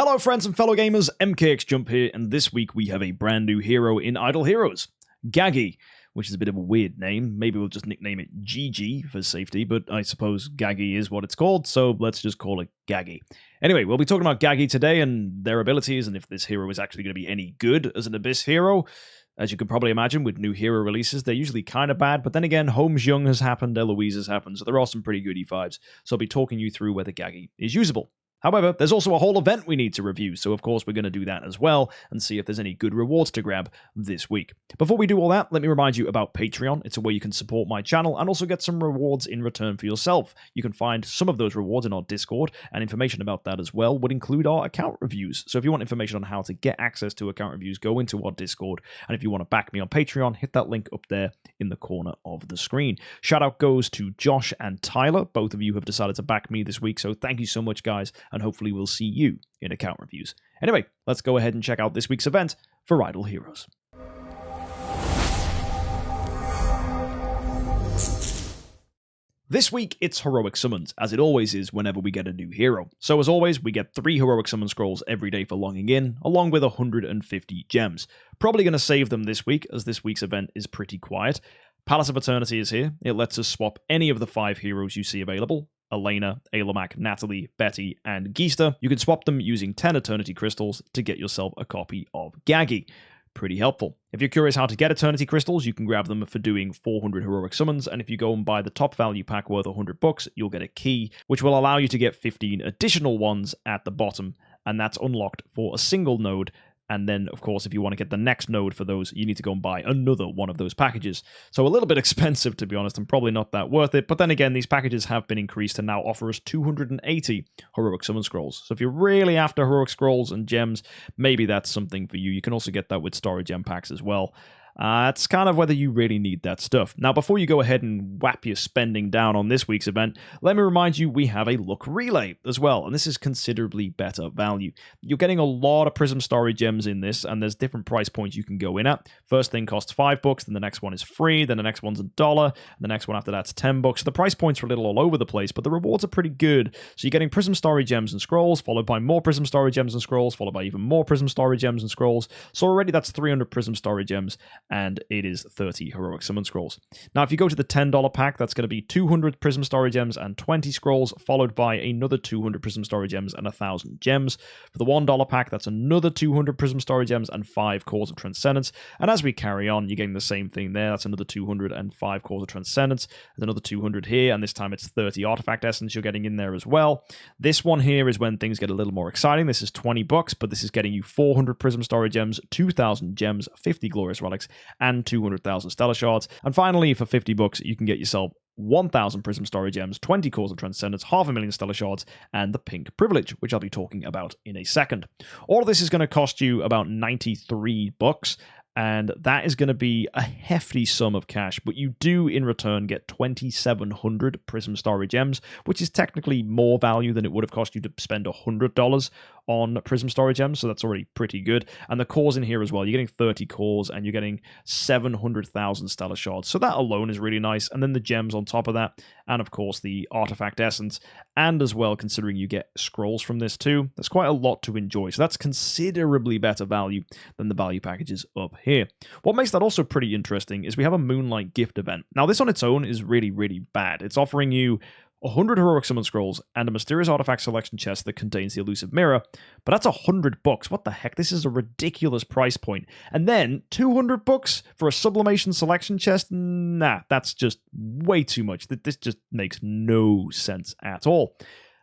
Hello friends and fellow gamers, MKxJUMP here, and this week we have a brand new hero in Idle Heroes, Gaggie, which is a bit of a weird name. Maybe we'll just nickname it GG for safety, but I suppose Gaggie is what it's called, so let's just call it Gaggie. Anyway, we'll be talking about Gaggie today and their abilities, and if this hero is actually going to be any good as an Abyss hero. As you can probably imagine, with new hero releases, they're usually kind of bad, but then again, MKxJUMP has happened, Eloise has happened, so there are some pretty good E5s, so I'll be talking you through whether Gaggie is usable. However, there's also a whole event we need to review, so of course we're going to do that as well and see if there's any good rewards to grab this week. Before we do all that, let me remind you about Patreon. It's a way you can support my channel and also get some rewards in return for yourself. You can find some of those rewards in our Discord, and information about that as well would include our account reviews. So if you want information on how to get access to account reviews, go into our Discord, and if you want to back me on Patreon, hit that link up there in the corner of the screen. Shout out goes to Josh and Tyler. Both of you have decided to back me this week, so thank you so much, guys, and hopefully we'll see you in account reviews. Anyway, let's go ahead and check out this week's event for Idle Heroes. This week, it's Heroic Summons, as it always is whenever we get a new hero. So as always, we get 3 Heroic Summon Scrolls every day for logging in, along with 150 gems. Probably going to save them this week, as this week's event is pretty quiet. Palace of Eternity is here. It lets us swap any of the 5 heroes you see available. Elena, Ailamak, Natalie, Betty, and Geista. You can swap them using 10 Eternity Crystals to get yourself a copy of Gaggie. Pretty helpful. If you're curious how to get Eternity Crystals, you can grab them for doing 400 Heroic Summons, and if you go and buy the top value pack worth $100, you'll get a key, which will allow you to get 15 additional ones at the bottom, and that's unlocked for a single node. And then, of course, if you want to get the next node for those, you need to go and buy another one of those packages. So a little bit expensive, to be honest, and probably not that worth it. But then again, these packages have been increased to now offer us 280 Heroic Summon Scrolls. So if you're really after Heroic Scrolls and gems, maybe that's something for you. You can also get that with storage gem packs as well. It's kind of whether you really need that stuff. Now, before you go ahead and whap your spending down on this week's event, let me remind you we have a luck relay as well, and this is considerably better value. You're getting a lot of Prism Story gems in this, and there's different price points you can go in at. First thing costs $5, then the next one is free, then the next one's $1, and the next one after that's $10. So the price points are a little all over the place, but the rewards are pretty good. So you're getting Prism Story gems and scrolls, followed by more Prism Story gems and scrolls, followed by even more Prism Story gems and scrolls. So already that's 300 Prism Story gems, and it is 30 Heroic Summon Scrolls. Now, if you go to the $10 pack, that's going to be 200 Prism Story Gems and 20 Scrolls, followed by another 200 Prism Story Gems and 1,000 Gems. For the $1 pack, that's another 200 Prism Story Gems and 5 Cores of Transcendence. And as we carry on, you're getting the same thing there. That's another 200 and 5 Cores of Transcendence. There's another 200 here, and this time it's 30 Artifact Essence you're getting in there as well. This one here is when things get a little more exciting. This is $20, but this is getting you 400 Prism Story Gems, 2,000 Gems, 50 Glorious Relics, and 200,000 Stellar Shards. And finally, for $50, you can get yourself 1,000 Prism Story Gems, 20 Cores of Transcendence, 500,000 Stellar Shards, and the Pink Privilege, which I'll be talking about in a second. All of this is going to cost you about $93, and that is going to be a hefty sum of cash, but you do in return get 2,700 Prism Story Gems, which is technically more value than it would have cost you to spend $100 on Prism Story Gems, so that's already pretty good. And the cores in here as well, you're getting 30 cores and you're getting 700,000 Stellar Shards, so that alone is really nice. And then the gems on top of that, and of course the Artifact Essence, and as well, considering you get scrolls from this too, there's quite a lot to enjoy. So that's considerably better value than the value packages up here. What makes that also pretty interesting is we have a Moonlight gift event. Now, this on its own is really, really bad. It's offering you 100 Heroic Summon Scrolls and a Mysterious Artifact Selection chest that contains the Elusive Mirror, but that's $100. What the heck? This is a ridiculous price point. And then $200 for a Sublimation Selection chest? Nah, that's just way too much. This just makes no sense at all.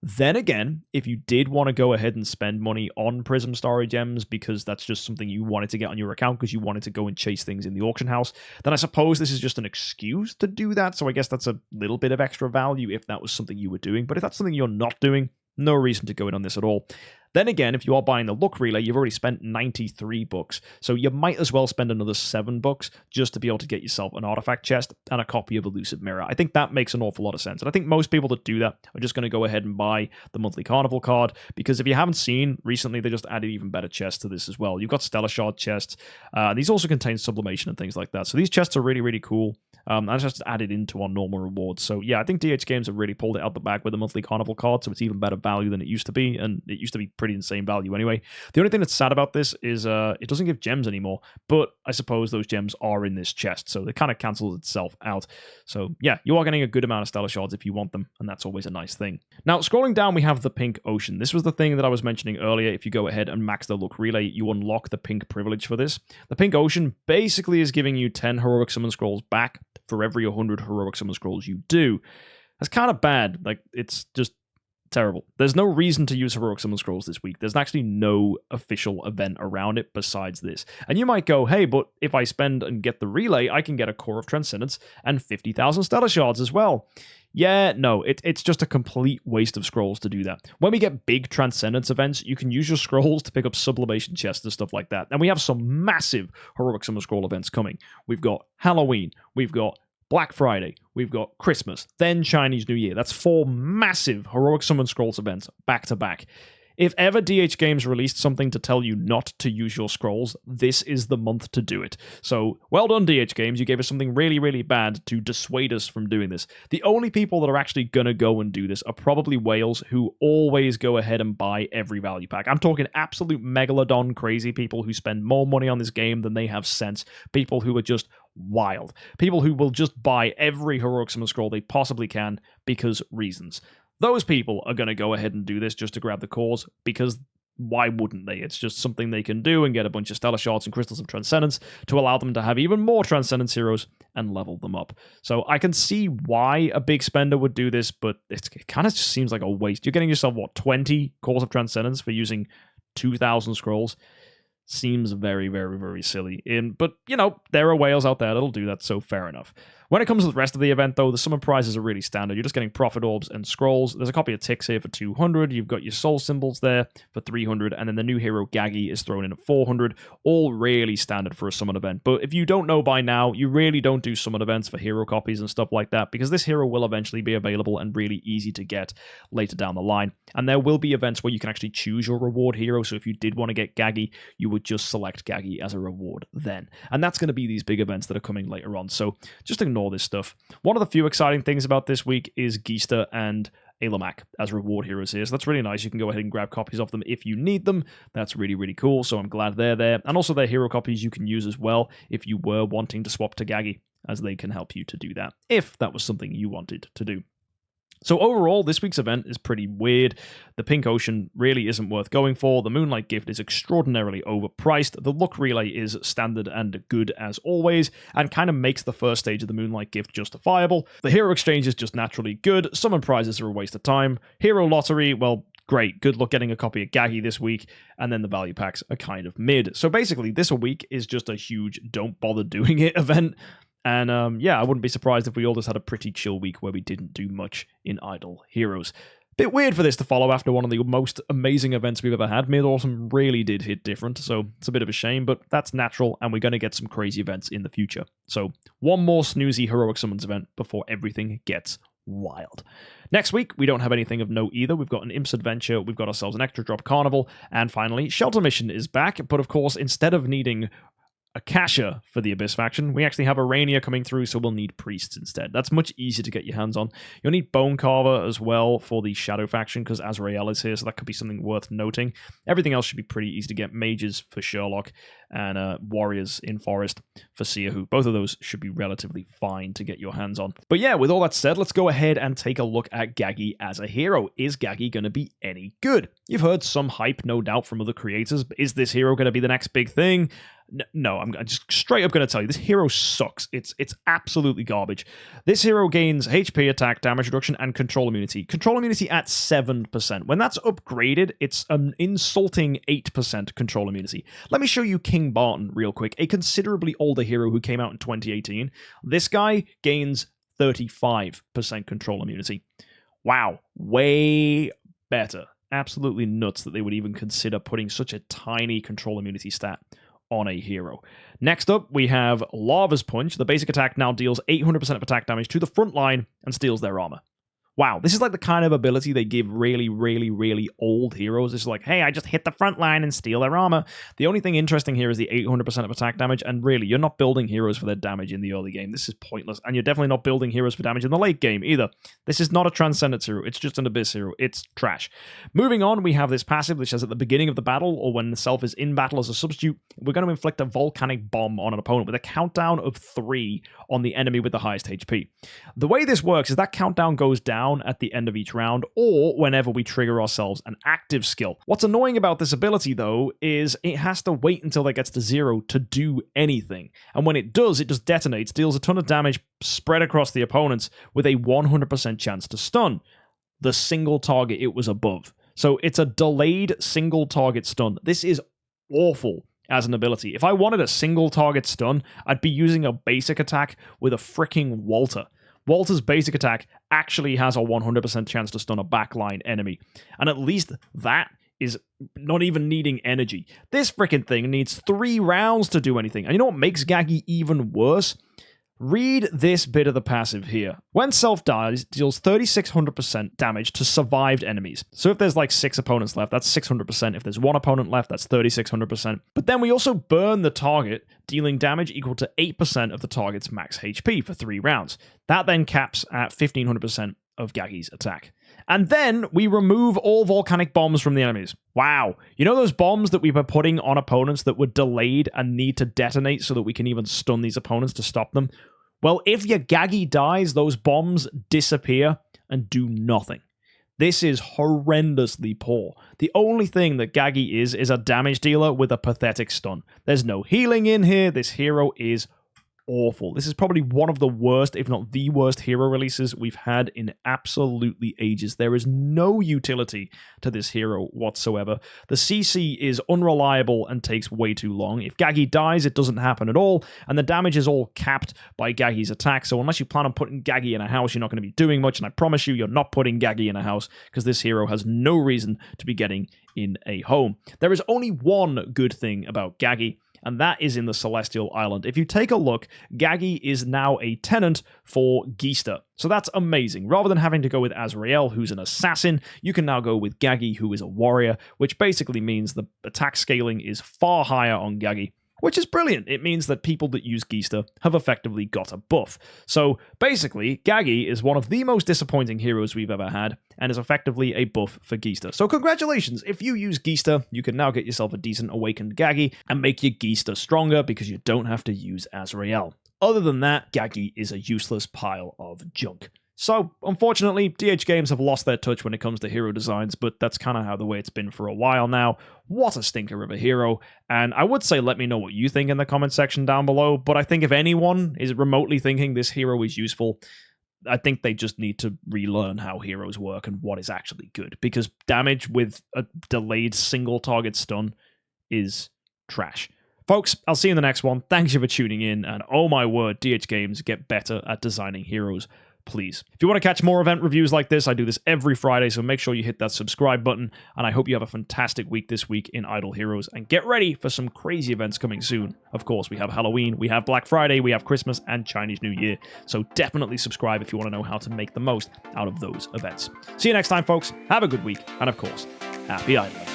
Then again, if you did want to go ahead and spend money on Prism Story Gems because that's just something you wanted to get on your account because you wanted to go and chase things in the auction house, then I suppose this is just an excuse to do that. So I guess that's a little bit of extra value if that was something you were doing. But if that's something you're not doing, no reason to go in on this at all. Then again, if you are buying the Luck Relay, you've already spent $93, so you might as well spend another $7 just to be able to get yourself an artifact chest and a copy of Elusive Mirror. I think that makes an awful lot of sense, and I think most people that do that are just going to go ahead and buy the monthly Carnival card, because if you haven't seen, recently they just added even better chests to this as well. You've got Stellar Shard chests. These also contain sublimation and things like that, so these chests are really, really cool. I just added into our normal rewards. So yeah, I think DH Games have really pulled it out the bag with the monthly Carnival card, so it's even better value than it used to be, and it used to be pretty insane value anyway. The only thing that's sad about this is it doesn't give gems anymore, but I suppose those gems are in this chest, so it kind of cancels itself out. So yeah, you are getting a good amount of stellar shards if you want them, and that's always a nice thing. Now, scrolling down, we have the pink ocean. This was the thing that I was mentioning earlier. If you go ahead and max the luck relay, you unlock the pink privilege for this. The pink ocean basically is giving you 10 heroic summon scrolls back for every 100 heroic summon scrolls you do. That's kind of bad. Like, it's just terrible. There's no reason to use heroic summon scrolls this week. There's actually no official event around it besides this. And you might go, hey, but if I spend and get the relay, I can get a Core of Transcendence and 50,000 stellar shards as well. Yeah, no, it's just a complete waste of scrolls to do that. When we get big Transcendence events, you can use your scrolls to pick up sublimation chests and stuff like that. And we have some massive heroic summon scroll events coming. We've got Halloween, we've got Black Friday, we've got Christmas, then Chinese New Year. That's 4 massive heroic summon scrolls events back to back. If ever DH Games released something to tell you not to use your scrolls, this is the month to do it. So, well done, DH Games. You gave us something really, really bad to dissuade us from doing this. The only people that are actually going to go and do this are probably whales who always go ahead and buy every value pack. I'm talking absolute megalodon crazy people who spend more money on this game than they have sense. People who are just wild. People who will just buy every heroic summon scroll they possibly can because reasons. Those people are going to go ahead and do this just to grab the cores, because why wouldn't they? It's just something they can do and get a bunch of stellar shards and crystals of transcendence to allow them to have even more transcendence heroes and level them up. So I can see why a big spender would do this, but it kind of just seems like a waste. You're getting yourself, 20 cores of transcendence for using 2,000 scrolls? Seems very, very, very silly. But, there are whales out there that'll do that, so fair enough. When it comes to the rest of the event, though, the summon prizes are really standard. You're just getting Prophet Orbs and Scrolls. There's a copy of Ticks here for 200. You've got your Soul Symbols there for 300. And then the new hero, Gaggie, is thrown in at 400. All really standard for a summon event. But if you don't know by now, you really don't do summon events for hero copies and stuff like that, because this hero will eventually be available and really easy to get later down the line. And there will be events where you can actually choose your reward hero. So if you did want to get Gaggie, you would just select Gaggie as a reward then. And that's going to be these big events that are coming later on. So just ignore this stuff. One of the few exciting things about this week is Geista and Alamak as reward heroes here. So that's really nice. You can go ahead and grab copies of them if you need them. That's really, really cool. So I'm glad they're there. And also they're hero copies you can use as well if you were wanting to swap to Gaggie, as they can help you to do that if that was something you wanted to do. So overall, this week's event is pretty weird. The Pink Ocean really isn't worth going for. The Moonlight Gift is extraordinarily overpriced. The Luck Relay is standard and good as always, and kind of makes the first stage of the Moonlight Gift justifiable. The Hero Exchange is just naturally good. Summon prizes are a waste of time. Hero Lottery, well, great. Good luck getting a copy of Gaggie this week. And then the value packs are kind of mid. So basically, this week is just a huge don't bother doing it event. And I wouldn't be surprised if we all just had a pretty chill week where we didn't do much in Idle Heroes. Bit weird for this to follow after one of the most amazing events we've ever had. Mid-Autumn really did hit different, so it's a bit of a shame, but that's natural, and we're going to get some crazy events in the future. So one more snoozy Heroic Summons event before everything gets wild. Next week, we don't have anything of note either. We've got an Imps Adventure, we've got ourselves an Extra Drop Carnival, and finally, Shelter Mission is back, but of course, instead of needing a Kasha for the Abyss faction, we actually have a Rainier coming through, so we'll need Priests instead. That's much easier to get your hands on. You'll need Bone Carver as well for the Shadow faction, because Azrael is here, so that could be something worth noting. Everything else should be pretty easy to get. Mages for Sherlock, and Warriors in Forest for Seerhu. Both of those should be relatively fine to get your hands on. But yeah, with all that said, let's go ahead and take a look at Gaggie as a hero. Is Gaggie going to be any good? You've heard some hype, no doubt, from other creators, but is this hero going to be the next big thing? No, I'm just straight up going to tell you, this hero sucks. It's absolutely garbage. This hero gains HP, attack, damage reduction, and control immunity. Control immunity at 7%. When that's upgraded, it's an insulting 8% control immunity. Let me show you King Barton real quick, a considerably older hero who came out in 2018. This guy gains 35% control immunity. Wow, way better. Absolutely nuts that they would even consider putting such a tiny control immunity stat on a hero. Next up, we have Lava's Punch. The basic attack now deals 800% of attack damage to the front line and steals their armor. Wow, this is like the kind of ability they give really, really, really old heroes. It's like, hey, I just hit the front line and steal their armor. The only thing interesting here is the 800% of attack damage, and really, you're not building heroes for their damage in the early game. This is pointless, and you're definitely not building heroes for damage in the late game either. This is not a Transcendence hero. It's just an Abyss hero. It's trash. Moving on, we have this passive which says at the beginning of the battle, or when the self is in battle as a substitute, we're going to inflict a volcanic bomb on an opponent with a countdown of 3 on the enemy with the highest HP. The way this works is that countdown goes down at the end of each round, or whenever we trigger ourselves an active skill. What's annoying about this ability, though, is it has to wait until that gets to 0 to do anything. And when it does, it just detonates, deals a ton of damage spread across the opponents with a 100% chance to stun the single target it was above. So it's a delayed single target stun. This is awful as an ability. If I wanted a single target stun, I'd be using a basic attack with a freaking Walter. Walter's basic attack actually has a 100% chance to stun a backline enemy. And at least that is not even needing energy. This freaking thing needs 3 rounds to do anything. And you know what makes Gaggie even worse? Read this bit of the passive here. When self dies, deals 3600% damage to survived enemies. So if there's like 6 opponents left, that's 600%. If there's 1 opponent left, that's 3600%. But then we also burn the target, dealing damage equal to 8% of the target's max HP for 3 rounds. That then caps at 1500% of Gaggie's attack. And then we remove all volcanic bombs from the enemies. Wow. You know those bombs that we were putting on opponents that were delayed and need to detonate so that we can even stun these opponents to stop them? Well, if your Gaggie dies, those bombs disappear and do nothing. This is horrendously poor. The only thing that Gaggie is a damage dealer with a pathetic stun. There's no healing in here. This hero is awful. This is probably one of the worst, if not the worst, hero releases we've had in absolutely ages. There is no utility to this hero whatsoever. The CC is unreliable and takes way too long. If Gaggie dies, it doesn't happen at all, and the damage is all capped by Gaggie's attack, so unless you plan on putting Gaggie in a house, you're not going to be doing much, and I promise you, you're not putting Gaggie in a house, because this hero has no reason to be getting in a home. There is only one good thing about Gaggie, and that is in the Celestial Island. If you take a look, Gaggie is now a tenant for Geista. So that's amazing. Rather than having to go with Azrael, who's an assassin, you can now go with Gaggie, who is a warrior, which basically means the attack scaling is far higher on Gaggie, which is brilliant. It means that people that use Geista have effectively got a buff. So basically, Gaggie is one of the most disappointing heroes we've ever had, and is effectively a buff for Geista. So congratulations, if you use Geista, you can now get yourself a decent awakened Gaggie and make your Geista stronger because you don't have to use Azrael. Other than that, Gaggie is a useless pile of junk. So, unfortunately, DH Games have lost their touch when it comes to hero designs, but that's kind of how the way it's been for a while now. What a stinker of a hero, and I would say let me know what you think in the comment section down below, but I think if anyone is remotely thinking this hero is useful, I think they just need to relearn how heroes work and what is actually good, because damage with a delayed single target stun is trash. Folks, I'll see you in the next one. Thank you for tuning in, and oh my word, DH Games, get better at designing heroes, please. If you want to catch more event reviews like this, I do this every Friday, so make sure you hit that subscribe button, and I hope you have a fantastic week this week in Idle Heroes, and get ready for some crazy events coming soon. Of course, we have Halloween, we have Black Friday, we have Christmas, and Chinese New Year, so definitely subscribe if you want to know how to make the most out of those events. See you next time, folks. Have a good week, and of course, happy idling.